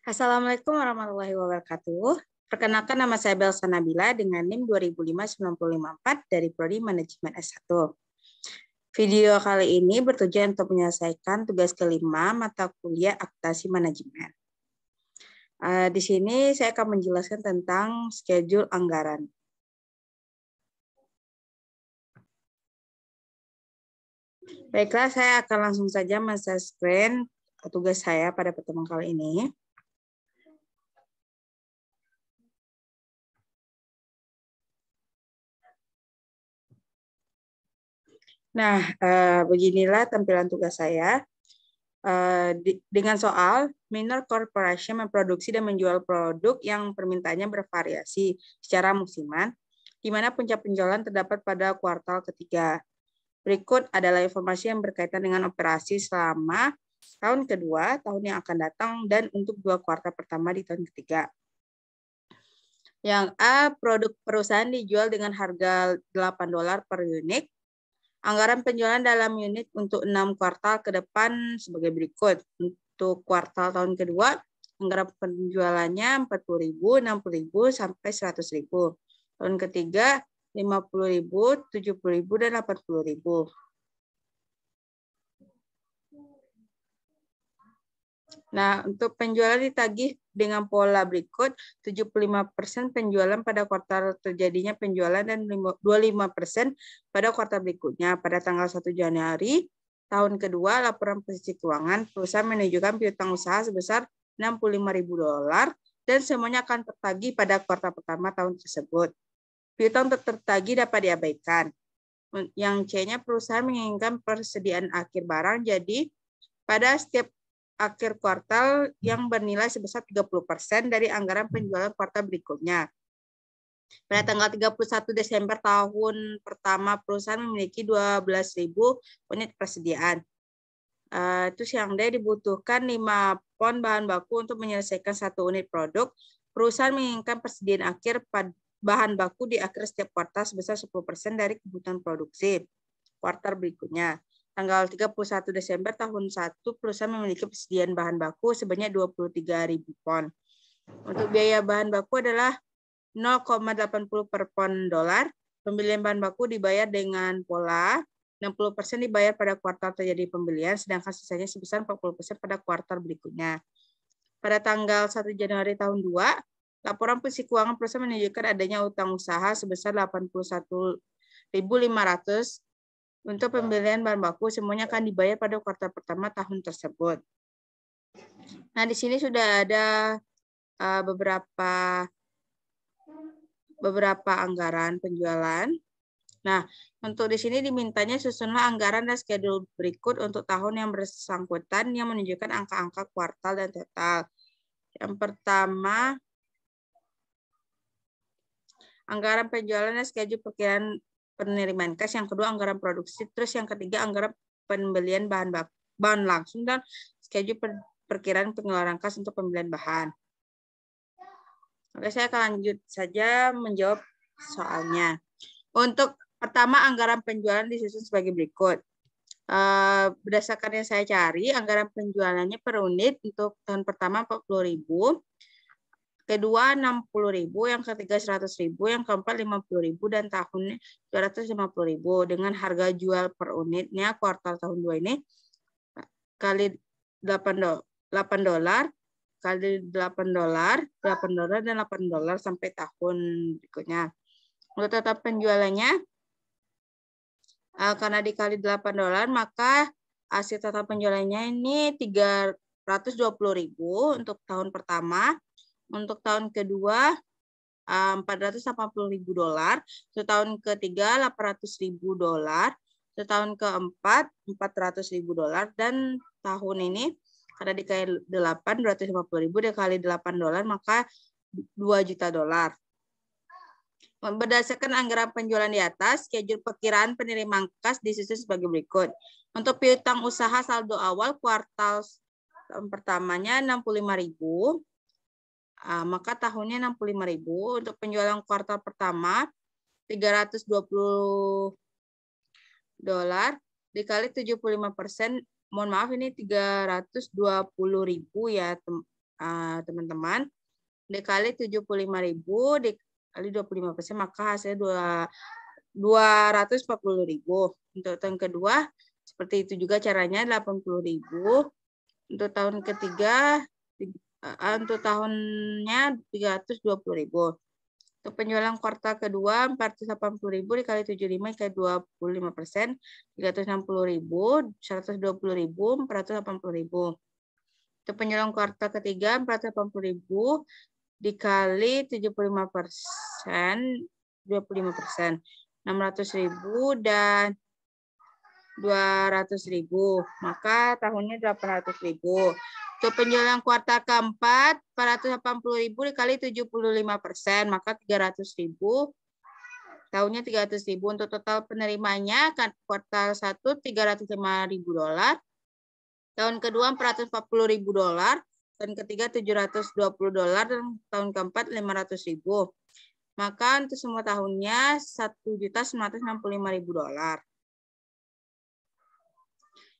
Assalamualaikum warahmatullahi wabarakatuh. Perkenalkan, nama saya Belsa Nabila dengan NIM 25954 dari Prodi Manajemen S1. Video kali ini bertujuan untuk menyelesaikan tugas kelima mata kuliah Akuntansi Manajemen. Di sini saya akan menjelaskan tentang schedule anggaran. Baiklah, saya akan langsung saja men-share screen tugas saya pada pertemuan kali ini. Nah, beginilah tampilan tugas saya. Dengan soal minor corporation memproduksi dan menjual produk yang permintaannya bervariasi secara musiman, di mana puncak penjualan terdapat pada kuartal ketiga. Berikut adalah informasi yang berkaitan dengan operasi selama tahun kedua, tahun yang akan datang, dan untuk 2 kuartal pertama di tahun ketiga. Yang A, produk perusahaan dijual dengan harga $8 per unit. Anggaran penjualan dalam unit untuk 6 kuartal ke depan sebagai berikut. Untuk kuartal tahun kedua, anggaran penjualannya 40.000, 60.000, sampai 100.000. Tahun ketiga, 50.000, 70.000, dan 80.000. Nah, untuk penjualan ditagih dengan pola berikut, 75% penjualan pada kuartal terjadinya penjualan dan 25% pada kuartal berikutnya. Pada tanggal 1 Januari tahun kedua, laporan posisi keuangan perusahaan menunjukkan piutang usaha sebesar $65.000 dan semuanya akan tertagih pada kuartal pertama tahun tersebut. Piutang tertagih dapat diabaikan. Yang C-nya, perusahaan menginginkan persediaan akhir barang, jadi pada setiap akhir kuartal yang bernilai sebesar 30% dari anggaran penjualan kuartal berikutnya. Pada tanggal 31 Desember tahun pertama, perusahaan memiliki 12.000 unit persediaan. Terus yang D, dibutuhkan 5 pon bahan baku untuk menyelesaikan 1 unit produk. Perusahaan menginginkan persediaan akhir bahan baku di akhir setiap kuartal sebesar 10% dari kebutuhan produksi kuartal berikutnya. Tanggal 31 Desember tahun 1, perusahaan memiliki persediaan bahan baku sebanyak 23.000 pon. Untuk biaya bahan baku adalah 0,80 per pon dolar. Pembelian bahan baku dibayar dengan pola 60% dibayar pada kuartal terjadi pembelian, sedangkan sisanya sebesar 40% pada kuartal berikutnya. Pada tanggal 1 Januari tahun 2, laporan posisi keuangan perusahaan menunjukkan adanya utang usaha sebesar 81.500 untuk pembelian bahan baku, semuanya akan dibayar pada kuartal pertama tahun tersebut. Nah, di sini sudah ada beberapa anggaran penjualan. Nah, untuk di sini dimintanya susunlah anggaran dan schedule berikut untuk tahun yang bersangkutan yang menunjukkan angka-angka kuartal dan total. Yang pertama, anggaran penjualan dan schedule perkiraan penerimaan kas. Yang kedua, anggaran produksi. Terus yang ketiga, anggaran pembelian bahan langsung dan schedule perkiraan pengeluaran kas untuk pembelian bahan. Oke, saya akan lanjut saja menjawab soalnya. Untuk pertama, anggaran penjualan disusun sebagai berikut. Berdasarkan yang saya cari, anggaran penjualannya per unit untuk tahun pertama 40.000, kedua 60.000, yang ketiga 100.000, yang keempat 50.000, dan tahunnya 250.000. Dengan harga jual per unitnya kuartal tahun 2 ini kali $8 kali $8, dan $8 sampai tahun berikutnya. Untuk total penjualannya, karena dikali $8, maka hasil total penjualannya ini 320.000 untuk tahun pertama. Untuk tahun kedua, $480.000. Untuk tahun ketiga, $800.000. Untuk tahun keempat, $400.000. Dan tahun ini, karena dikali 8, $250.000 dikali $8, maka $2 juta. Berdasarkan anggaran penjualan di atas, schedule perkiraan penerimaan kas disusun sebagai berikut. Untuk piutang usaha saldo awal kuartal pertamanya 65.000. Maka tahunnya 65.000. Untuk penjualan kuartal pertama $320 dikali 75% mohon maaf ini 320.000 ya teman-teman. Dikali 75.000 dikali 25%, maka hasilnya 240.000. Untuk tahun kedua seperti itu juga caranya, 80.000. Untuk tahun ketiga untuk tahunnya 320.000. Untuk penjualan kuartal kedua 480.000 dikali 75 dikali 25%, 360.000, 120.000, 480.000. Untuk penjualan kuartal ketiga 480.000 dikali 75%, 25%, 600.000 dan 200.000, maka tahunnya 800.000. Untuk penjualan kuartal keempat 480.000 dikali 75%, maka 300.000. Tahunnya 300.000. Untuk total penerimanya kan kuartal 1 $305.000. Tahun kedua $440.000. Tahun ketiga $720 dan tahun keempat $500.000. Maka untuk semua tahunnya $1.965.000.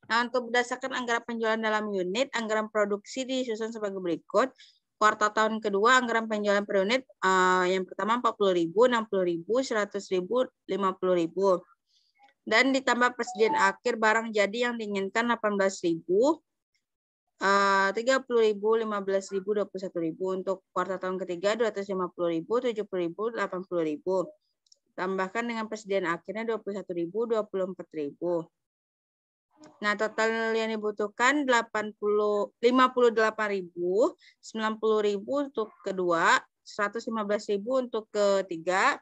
Nah, untuk berdasarkan anggaran penjualan dalam unit, anggaran produksi disusun sebagai berikut. Kuartal tahun kedua, anggaran penjualan per unit yang pertama 40.000, 60.000, 100.000, 50.000. Dan ditambah persediaan akhir barang jadi yang diinginkan 18.000, 30.000, 15.000, 21.000. Untuk kuartal tahun ketiga 250.000, 70.000, 80.000. Tambahkan dengan persediaan akhirnya 21.000, 24.000. Nah, total yang dibutuhkan 58.000, 90.000 untuk kedua, 115.000 untuk ketiga,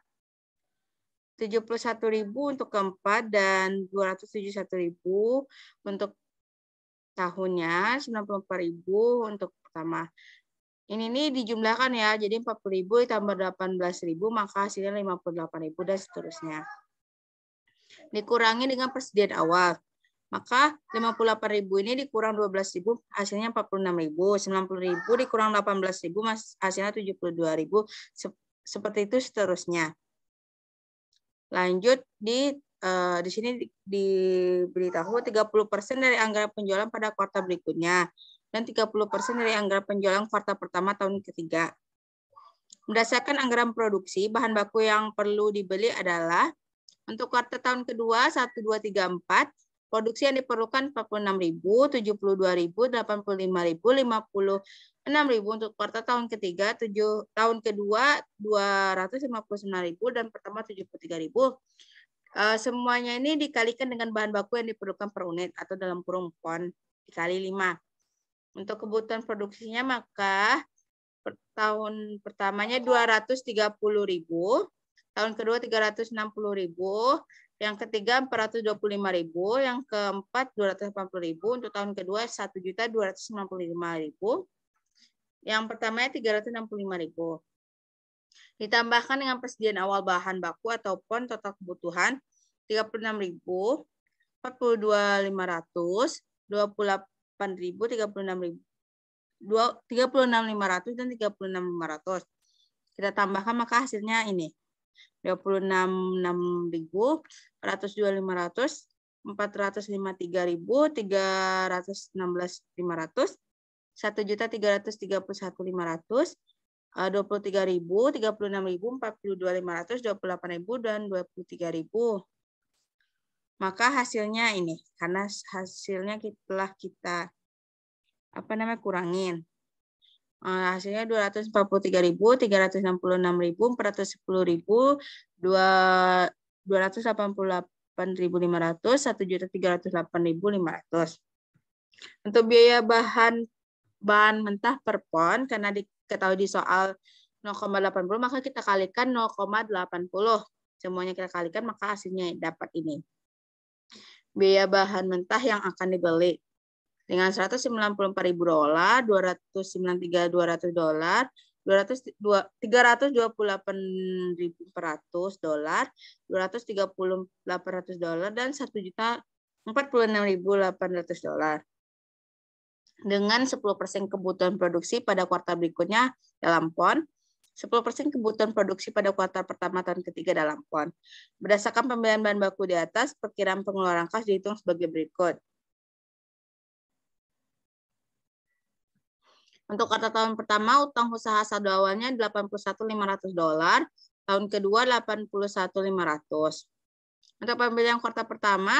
71.000 untuk keempat, dan 271.000 untuk tahunnya, 94.000 untuk pertama. Ini dijumlahkan ya, jadi 40.000 ditambah 18.000, maka hasilnya 58.000 dan seterusnya. Dikurangi dengan persediaan awal. Maka 58.000 ini dikurang 12.000 hasilnya 46.000, 90.000 dikurang 18.000 hasilnya 72.000, seperti itu seterusnya. Lanjut di sini diberitahu 30% dari anggaran penjualan pada kuartal berikutnya dan 30% dari anggaran penjualan kuartal pertama tahun ketiga. Berdasarkan anggaran produksi, bahan baku yang perlu dibeli adalah untuk kuartal tahun kedua 1, 2, 3, 4 produksi yang diperlukan 46.000, 72.000, 85.000, 56.000. Untuk kuartal tahun ketiga, tahun kedua 259.000 dan pertama 73.000. Semuanya ini dikalikan dengan bahan baku yang diperlukan per unit atau dalam kurung PON dikali 5. Untuk kebutuhan produksinya maka tahun pertamanya 230.000, tahun kedua 360.000, yang ketiga 425.000, yang keempat 280.000, untuk tahun kedua 1.295.000, yang pertamanya 365.000. Ditambahkan dengan persediaan awal bahan baku atau PON, total kebutuhan 36.000, 42.500, 28.000, 36.500 dan 36.500. Kita tambahkan maka hasilnya ini 26.600, 102.500, 453.000, 316.500, 1.331.500, 23.000, 36.000, 42.500, 28.000 dan 23.000. Maka hasilnya ini, karena hasilnya telah kita kurangin. Hasilnya 243.000, 366.000, 410.000, 288.500, 1.308.500. Untuk biaya bahan mentah per PON, karena diketahui di soal 0,80, maka kita kalikan 0,80. Semuanya kita kalikan, maka hasilnya dapat ini. Biaya bahan mentah yang akan dibeli dengan $194.000, $293.200, $328.400, $230.800, dan $1.046.800. Dengan 10% kebutuhan produksi pada kuartal berikutnya dalam PON, 10% kebutuhan produksi pada kuartal pertama tahun ketiga dalam PON. Berdasarkan pembelian bahan baku di atas, perkiraan pengeluaran kas dihitung sebagai berikut. Untuk kuartal tahun pertama, utang usaha saldo awalnya $81.500, tahun kedua $81.500. Untuk pembelian kuartal pertama,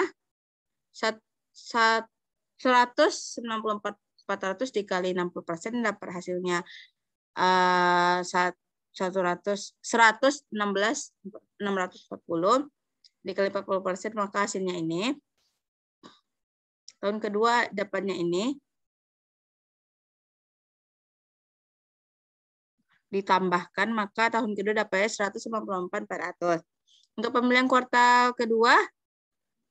194.400 dikali 60% dapat hasilnya 116.640 dikali 40%, maka hasilnya ini. Tahun kedua dapatnya ini. Ditambahkan, maka tahun kedua dapatnya 194.400. Untuk pembelian kuartal kedua,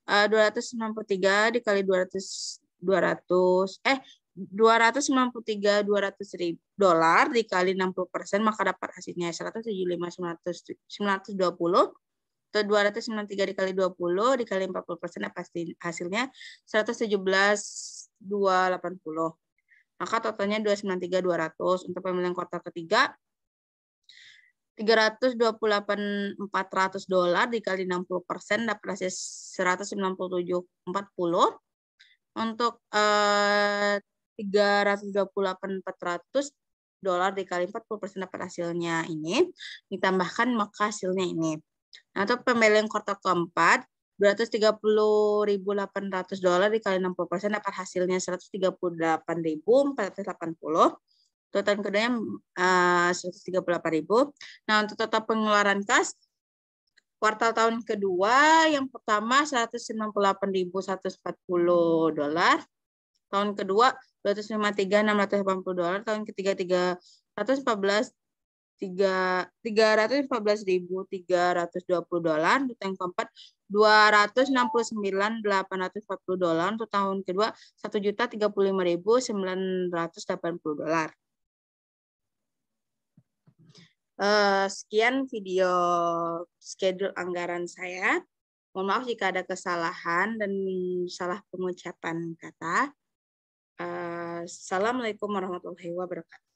293 dikali 293.200 dolar dikali 60%, maka dapat hasilnya 175.920. Atau 293 dikali 20 dikali 40% dapat hasilnya 117.280. Maka totalnya 293.200. Untuk pembelian kuartal ketiga, 328.400 dolar dikali 60% dapat hasil 197.40. Untuk 328.400 dolar dikali 40% dapat hasilnya ini. Ditambahkan, maka hasilnya ini. Nah, untuk pembelian kuartal keempat, 230.800 dolar dikali 60% dapat hasilnya 138.480. Total keduanya 138.000. Nah, untuk total pengeluaran kas kuartal tahun kedua, yang pertama 198.140 dolar. Tahun kedua 253.680 dolar. Tahun ketiga 314.320 dolar. Untuk yang keempat 269.840 dolar. Untuk tahun kedua 1.035.980 dolar. Sekian video schedule anggaran saya. Mohon maaf jika ada kesalahan dan salah pengucapan kata. Assalamualaikum warahmatullahi wabarakatuh.